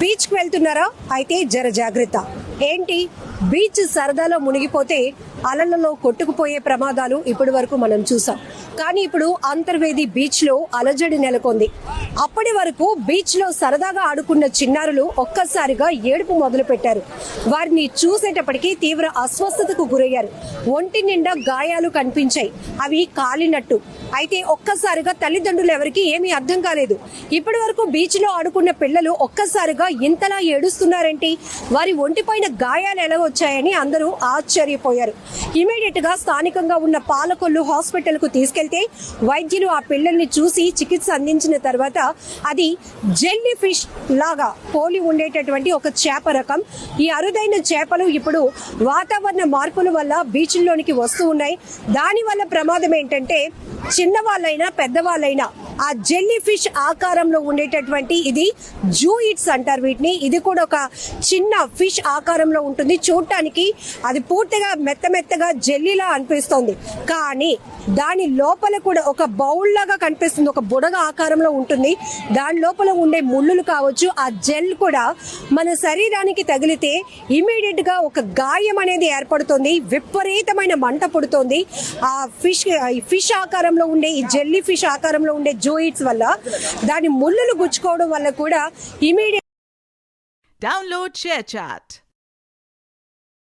Beach కి వెళ్తున్నారా? అయితే జర జాగ్రత్త. ఏంటి, బీచ్ సరదాలో మునిగిపోతే అలలలో కొట్టుకుపోయే ప్రమాదాలు ఇప్పటి వరకు మనం చూసాం. కానీ ఇప్పుడు అంతర్వేది బీచ్ లో అలజడి నెలకొంది. అప్పటి వరకు బీచ్ లో సరదాగా ఆడుకున్న చిన్నారులు ఒక్కసారిగా ఏడుపు మొదలు పెట్టారు. వారిని చూసేటప్పటికీ తీవ్ర అస్వస్థతకు గురయ్యారు. ఒంటి నిండా గాయాలు కనిపించాయి, అవి కాలినట్టు. అయితే ఒక్కసారిగా తల్లిదండ్రులు ఎవరికి ఏమీ అర్థం కాలేదు. ఇప్పటి వరకు బీచ్ లో ఆడుకున్న పిల్లలు ఒక్కసారిగా ఇంతలా ఏడుస్తున్నారేంటి, వారి ఒంటిపైన గాయాలు ఎలా వచ్చాయని అందరూ ఆశ్చర్యపోయారు. ఇమీడియట్ గా స్థానికంగా ఉన్న పాలకొల్లు హాస్పిటల్ కు తీసుకెళ్తే వైద్యులు ఆ పిల్లల్ని చూసి చికిత్స అందించిన తర్వాత అది జెల్లీ ఫిష్ లాగా పోలి ఉండేటటువంటి ఒక చేప రకం. ఈ అరుదైన చేపలు ఇప్పుడు వాతావరణ మార్పుల వల్ల బీచ్ల్లోనికి వస్తూ ఉన్నాయి. దాని వల్ల ప్రమాదం ఏంటంటే చిన్నవాళ్ళైనా పెద్దవాళ్ళైనా ఆ జెల్లీ ఫిష్ ఆకారంలో ఉండేటటువంటి ఇది జూయిట్స్ అంటారు వీటిని. ఇది కూడా ఒక చిన్న ఫిష్ ఆకారంలో ఉంటుంది. చూడటానికి అది పూర్తిగా మెత్తగా జెల్లీలా అనిపిస్తుంది, కానీ దాని లోపల కూడా ఒక బౌల్ లాగా కనిపిస్తుంది. ఒక బుడగ ఆకారంలో ఉంటుంది. దాని లోపల ఉండే ముళ్ళులు కావచ్చు, ఆ జెల్ కూడా మన శరీరానికి తగిలితే ఇమీడియట్ గా ఒక గాయం అనేది ఏర్పడుతుంది. విపరీతమైన మంట పుడుతుంది. ఆ ఫిష్ ఆకారంలో ఉండే ఈ జెల్లీ ఫిష్ ఆకారంలో ఉండే జూయిట్స్ వల్ల దాని ముళ్ళులు గుచ్చుకోవడం వల్ల కూడా ఇమీడియట్. Download ShareChat.